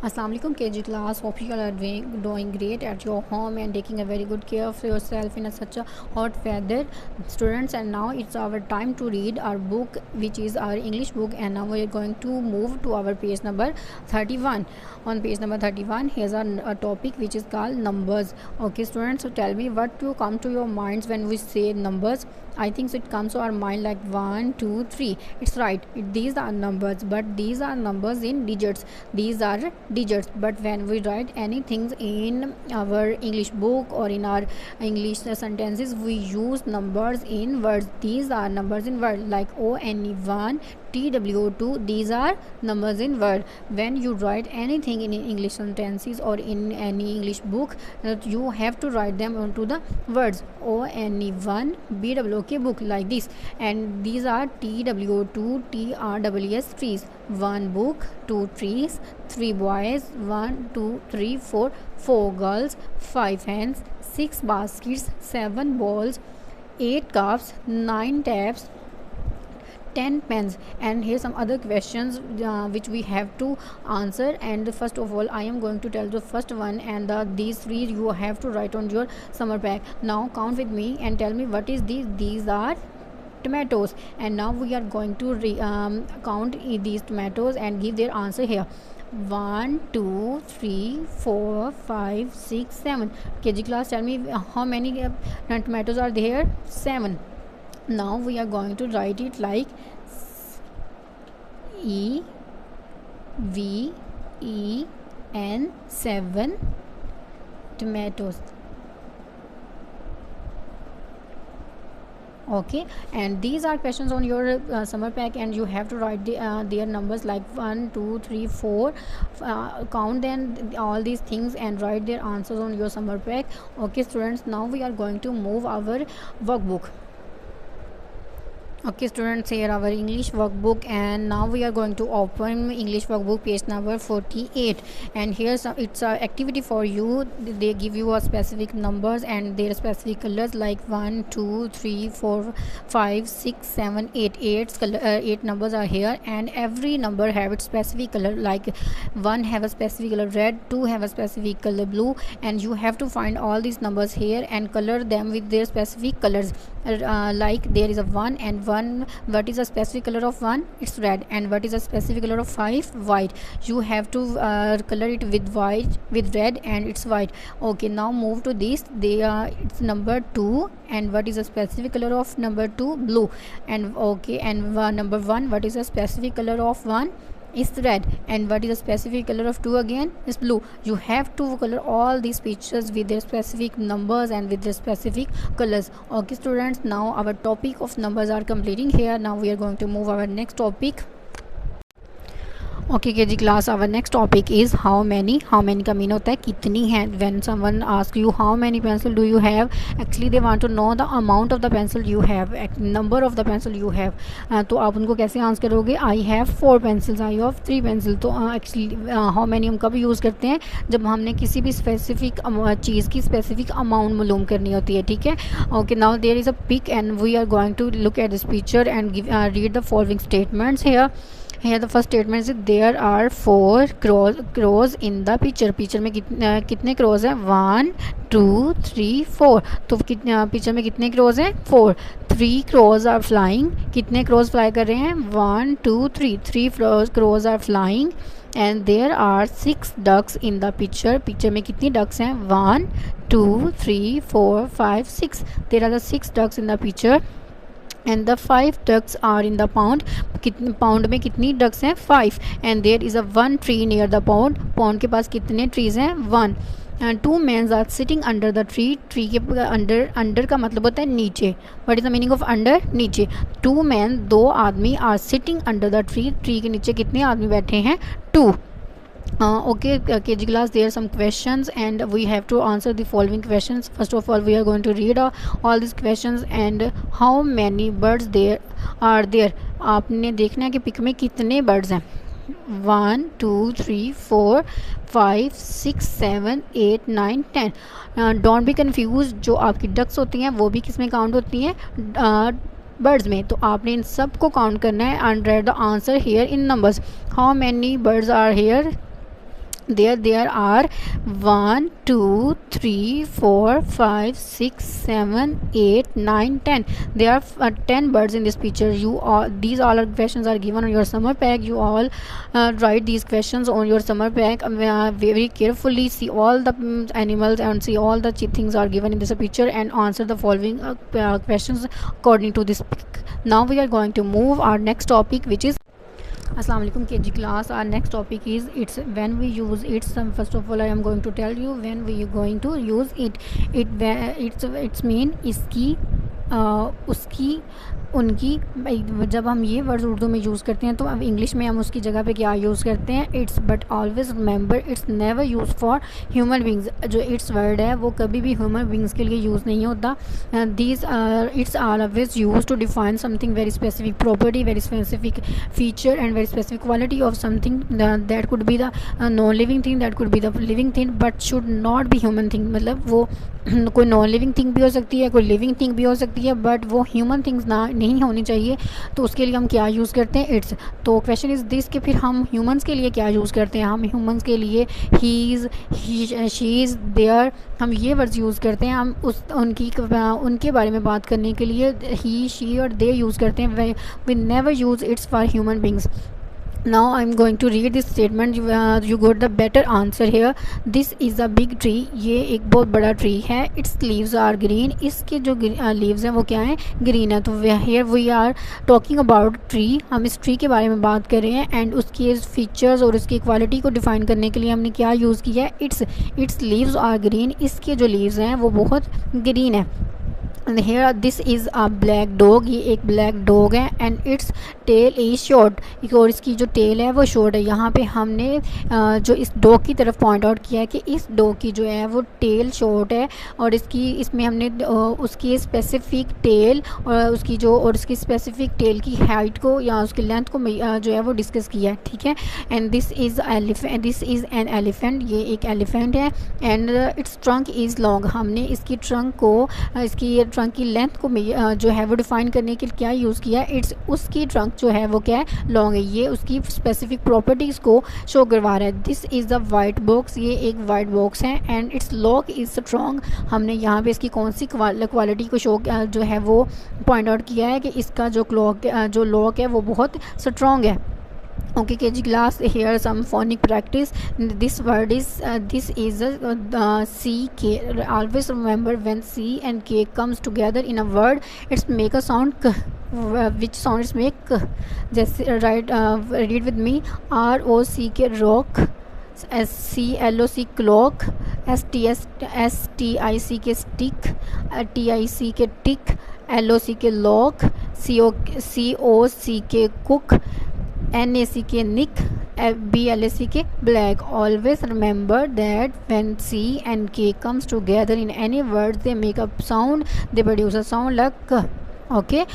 Assalamualaikum KG class. Hope you all are doing great at your home and taking a very good care of yourself in such a hot weather, students. And now it's our time to read our book, which is our English book. And now we are going to move to our page number 31. On page number 31, here's a topic which is called numbers. Okay, students. So tell me what to come to your minds when we say numbers. I think so it comes to our mind like 1, 2, 3. It's right. These are numbers, but these are numbers in digits. These are digits. But when we write anything in our English book or in our English sentences, we use numbers in words. These are numbers in word like ONE1, TWO2. These are numbers in word. When you write anything in English sentences or in any English book, you have to write them onto the words ONE1, BWOK book like this. And these are TWO2, TRWS trees. One book, two trees, three boys, 1, 2, 3, 4, 4 girls, 5 hens, 6 baskets, 7 balls, 8 cups, 9 taps, 10 pens. And here's some other questions which we have to answer. And first of all, I am going to tell the first one, and these three you have to write on your summer pack. Now count with me and tell me what is these. These are tomatoes. And now we are going to count these tomatoes and give their answer here. 1, 2, 3, 4, 5, 6, 7. KG class, tell me how many tomatoes are there? 7. Now we are going to write it like EVEN 7 tomatoes. Okay, and these are questions on your summer pack, and you have to write their numbers like 1, 2, 3, 4. Count then all these things and write their answers on your summer pack. Okay, students, now we are going to move our workbook. Okay, students, here our English workbook, and now we are going to open English workbook page number 48. And here's it's a activity for you. They give you a specific numbers and their specific colors like 1, 2, 3, 4, 5, 6, 7, 8. 8 numbers are here, and every number have its specific color. Like 1 have a specific color red, 2 have a specific color blue, and you have to find all these numbers here and color them with their specific colors. Like there is a 1 and 1. What is a specific color of 1? It's red. And what is a specific color of 5? White. You have to color it with white, with red, and it's white. Okay, now move to this. It's number 2, and what is a specific color of number 2? Blue. And okay, and number 1, what is a specific color of 1? Is red. And what is the specific color of 2 again? Is blue. You have to color all these pictures with their specific numbers and with their specific colors. Okay, students, now our topic of numbers are completing here. Now we are going to move our next topic. Okay, KG class, our next topic is how many. How many का mean होता है कितनी है. When someone asks you how many pencil do you have, actually they want to know the amount of the pencil you have, number of the pencil you have. तो आप उनको कैसे answer करोगे? I have 4 pencils, I have 3 pencil. तो actually how many हम कब use करते हैं? जब हमने किसी भी स्पेसिफिक चीज़ की स्पेसिफिक अमाउंट मालूम करनी होती है. ठीक है. Okay, now there is a pick and we are going to look at this picture and read the following statements here. Here the first statement is there are 4 crows in the picture. Picture में कितने crows हैं? 1, 2, 3, 4. तो picture में कितने crows हैं? 4. 3 crows are flying. कितने crows fly कर रहे हैं? 1, 2, 3. 3 crows are flying. And there are 6 ducks in the picture. Picture में कितनी ducks हैं? 1, 2, 3, 4, 5, 6. There are the 6 ducks in the picture. And the 5 ducks are in the pond. कितने pound में कितनी ducks हैं? 5. And there is a 1 tree near the pond. pond के पास कितने trees हैं? 1. And 2 men are sitting under the tree. tree के under का मतलब होता है नीचे. What is the meaning of under? नीचे. 2 men, 2 आदमी are sitting under the tree. tree के नीचे कितने आदमी बैठे हैं? 2. Okay, KG class, there are some questions and we have to answer the following questions. First of all, we are going to read all these questions and how many birds there are there. आपने देखना है कि pick में कितने birds हैं. 1, 2, 3, 4, 5, 6, 7, 8, 9, 10. Don't be confuse. जो आपकी ducks होती हैं वो भी किस में काउंट होती हैं? बर्ड्स में. तो आपने इन सब को काउंट करना है and write the answer here in numbers. How many birds are here? there are 1 2 3 4 5 6 7 8 9 10. There are 10 birds in this picture. You all, these all are questions are given on your summer pack. You all write these questions on your summer pack very carefully. See all the animals and see all the things are given in this picture, and answer the following questions according to this pic. Now we are going to move our next topic, which is Assalamu alaikum KG class. Our next topic is it's when we use it. First of all, I am going to tell you when we are going to use it. It's mean इसकी उसकी उनकी। जब हम ये words Urdu में use करते हैं तो अब इंग्लिश में हम उसकी जगह पे क्या यूज़ करते हैं? It's. But always remember it's never use for human beings. जो इट्स वर्ड है वो कभी भी ह्यूमन बींग्स के लिए यूज़ नहीं होता। These its are always use to define something very specific property, very specific feature and very specific quality of something that could be the non living thing, that could be the living thing, but should not be human thing. मतलब वो कोई non living thing भी हो सकती है, कोई living thing भी हो सकती है, बट वो ह्यूमन थिंग्स ना नहीं होनी चाहिए। तो उसके लिए हम क्या यूज़ करते हैं? इट्स। तो क्वेश्चन इज़ दिस कि फिर हम ह्यूमंस के लिए क्या यूज़ करते हैं? हम ह्यूमंस के लिए he is, she is, there, हम ये वर्ड्स यूज़ करते हैं। हम उनके बारे में बात करने के लिए ही, शी और दे यूज़ करते हैं। We never use its for human beings. Now I'm going to read this statement. You got the better answer here. This is a big tree. ये एक बहुत बड़ा ट्री है. Its leaves are green. इसके जो leaves हैं वो क्या हैं? Green है. तो here we are talking about tree. हम इस tree के बारे में बात कर रहे हैं and उसके features और उसकी quality को define करने के लिए हमने क्या यूज़ किया है? Its leaves are green. इसके जो leaves हैं वो बहुत green है. And here this is a black dog. ये एक black dog है and its tail is short. और इसकी जो tail है वो short है. यहाँ पे हमने जो इस dog की तरफ point out किया है कि इस dog की जो है वो tail short है और इसमें हमने उसकी specific tail और उसकी specific tail की height को या उसकी length को जो है वो discuss किया है. ठीक है. And this is an elephant. ये एक elephant है and its trunk is long. हमने इसकी trunk को ट्रंक की लेंथ को जो है वो डिफाइन करने के लिए क्या यूज़ किया है? इट्स। उसकी ट्रंक जो है वो क्या है? लॉन्ग है. ये उसकी स्पेसिफिक प्रॉपर्टीज़ को शो करवा रहा है. This is the white box. ये एक वाइट बॉक्स है and it's Lok is strong. हमने यहाँ पे इसकी कौन सी क्वालिटी को शो जो है वो पॉइंट आउट किया है कि इसका जो लॉक है वो बहुत स्ट्रॉन्ग है. Okay KG class, here some phonic practice. This word is this is a C K. Always remember when C and K comes together in a word, it's make a sound k. Which sound is make? Just read with me. ROCK rock, SCLOC clock, STICK stick, TICK tick, LOCK lock, COCK cook, NACK nick, BLACK black. Always remember that when C and K comes together in any words, they make a sound, they produce a sound like k. Okay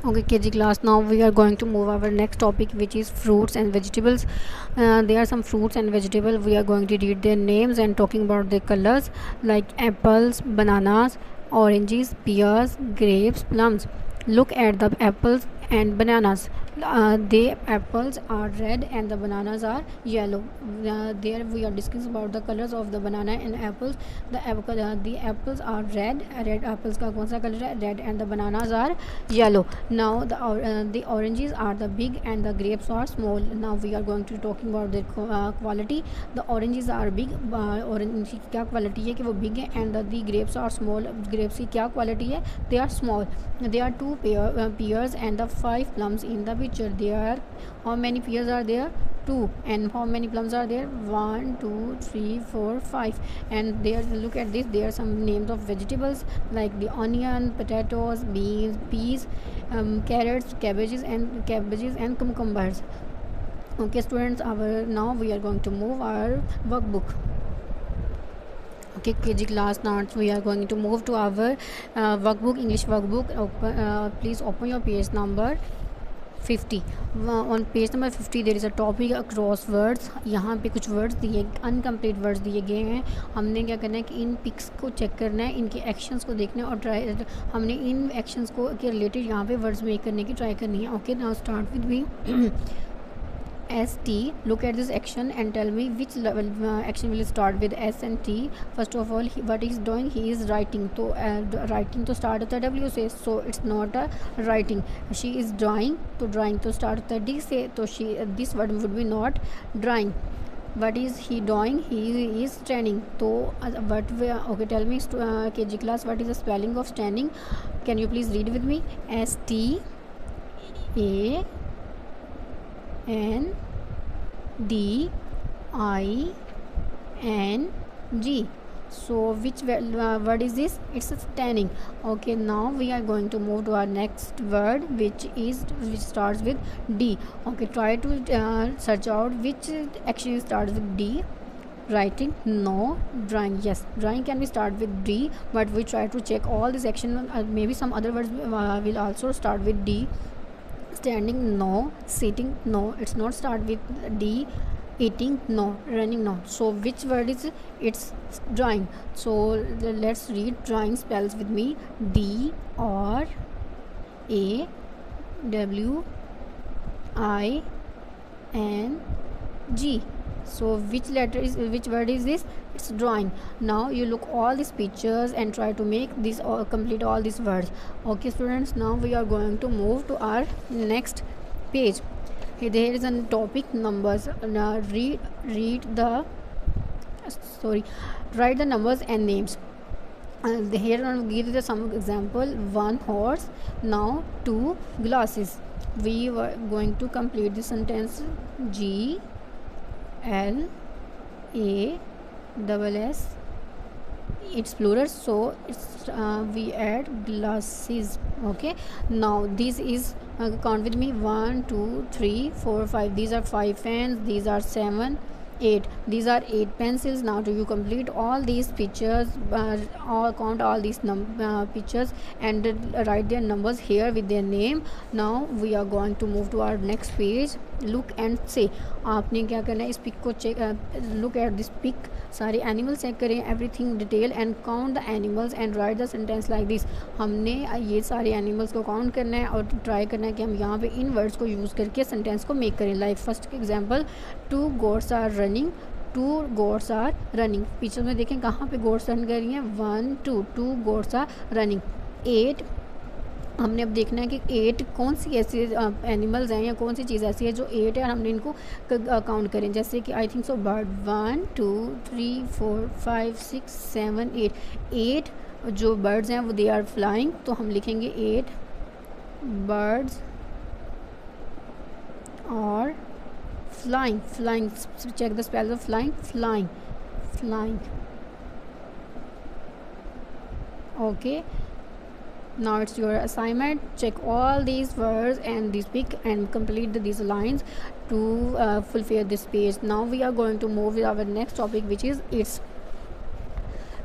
KG class, now we are going to move our next topic, which is fruits and vegetables. There are some fruits and vegetables. We are going to read their names and talking about their colors, like apples, bananas, oranges, pears, grapes, plums. Look at the apples and bananas. The apples are red and the bananas are yellow. There we are discussing about the colors of the banana and apples. The apples are red. Red apples का कौन सा color है? Red. And the bananas are yellow. Now the oranges are the big and the grapes are small. Now we are going to talking about their quality. The oranges are big. Orange की क्या quality है कि वो big है and the grapes are small. Grapes की क्या quality है? They are small. There are 2 pears and the 5 plums in the picture. There are how many pears are there? 2. And how many plums are there? 1 2 3 4 5. And there, look at this, there are some names of vegetables like the onion, potatoes, beans, peas, carrots, cabbages and cucumbers. Okay students, now we are going to move our workbook. Okay KG class, now we are going to move to our workbook, English workbook. Please open your page number 50. On page number 50 there is a topic across words. यहाँ पे कुछ words दिए, incomplete words दिए गए हैं. हमने क्या करना है कि इन पिक्स को चेक करना है, इनके एक्शंस को देखना है और हमने इन एक्शंस को के रिलेटेड यहाँ पे वर्ड्स मेक करने की ट्राई करनी है. Okay now start with me. ST. Look at this action and tell me which level action will start with S and T. First of all, what he's doing, he is writing. So writing to start with the W says, so it's not a writing. She is drawing. To drawing to start with the D say, so she this word would be not drawing. What is he doing? He is standing. So okay, tell me KG class, what is the spelling of standing? Can you please read with me? STANDING. So which word is this? It's standing. Okay, now we are going to move to our next word, which starts with D. Okay, try to search out which action starts with D. Writing, no. Drawing, yes. Drawing can be start with D, but we try to check all this action. Maybe some other words will also start with D. Standing, no. Sitting, no. It's not start with D. Eating, no. Running, no. So which word is it? It's drawing. So let's read drawing spells with me. DRAWING. So which word is this? It's drawing. Now you look all these pictures and try to make this or complete all these words. Okay students, now we are going to move to our next page. There is a topic numbers. Now write the numbers and names. Here I will give you some example. 1 horse. Now 2 glasses. We were going to complete the sentence. GLASS. It's plural, so it's we add glasses. Okay, now this is count with me. 1 2 3 4 5. These are 5 fans. These are 7 8. These are 8 pencils. Now do you complete all these pictures, or count all these pictures and write their numbers here with their name. Now we are going to move to our next page. Look and say. आपने क्या करना है, इस pic को check, look at this pic, सारे animal check करें, everything detail and count the animals and write the sentence like this. हमने ये सारे एनिमल्स को काउंट करना है और ट्राई करना है कि हम यहाँ पे इन वर्ड्स को यूज़ करके सेंटेंस को मेक करें. Like first example, 2 goats are running. 2 goats are running. Picture में देखें कहाँ पे गोट्स रन कर रही हैं. 1 2 goats आर रनिंग. 8, हमने अब देखना है कि 8 कौन सी ऐसी एनिमल्स हैं या कौन सी चीज़ ऐसी है जो 8 है और हमने इनको काउंट करें. जैसे कि आई थिंक सो बर्ड. 1 2 3 4 5 6 7 8. 8 जो बर्ड्स हैं वो दे आर फ्लाइंग, तो हम लिखेंगे 8 birds are flying. Check the spell of flying. Okay, now it's your assignment. Check all these words and this pic and complete these lines to fulfill this page. Now we are going to move with our next topic, which is its.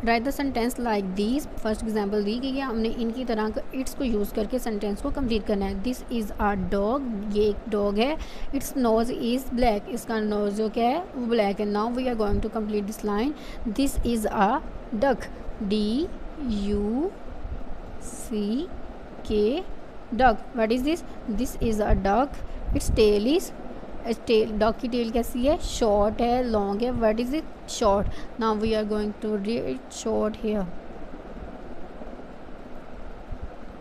Write the sentence like this. First example दी गई है, हमने इनकी तरह का it's को use करके sentence को कंप्लीट करना है. This is a dog. ये एक डॉग है. Its nose is black. इसका नोज जो क्या है वो ब्लैक है. Now we are going to complete this line. This is a duck. DUCK, duck. What is this? This is a duck. Its tail is dog की tail कैसी है? Short है, लॉन्ग है. What is it? Short. Now we are going to read short hair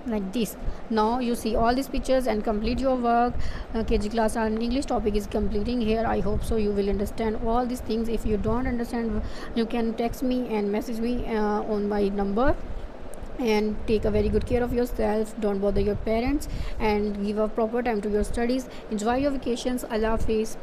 like this. Now you see all these pictures and complete your work. KG class on English topic is completing here. I hope so you will understand all these things. If you don't understand, you can text me and message me on my number. And take a very good care of yourself. Don't bother your parents and give a proper time to your studies. Enjoy your vacations. Allah Hafiz.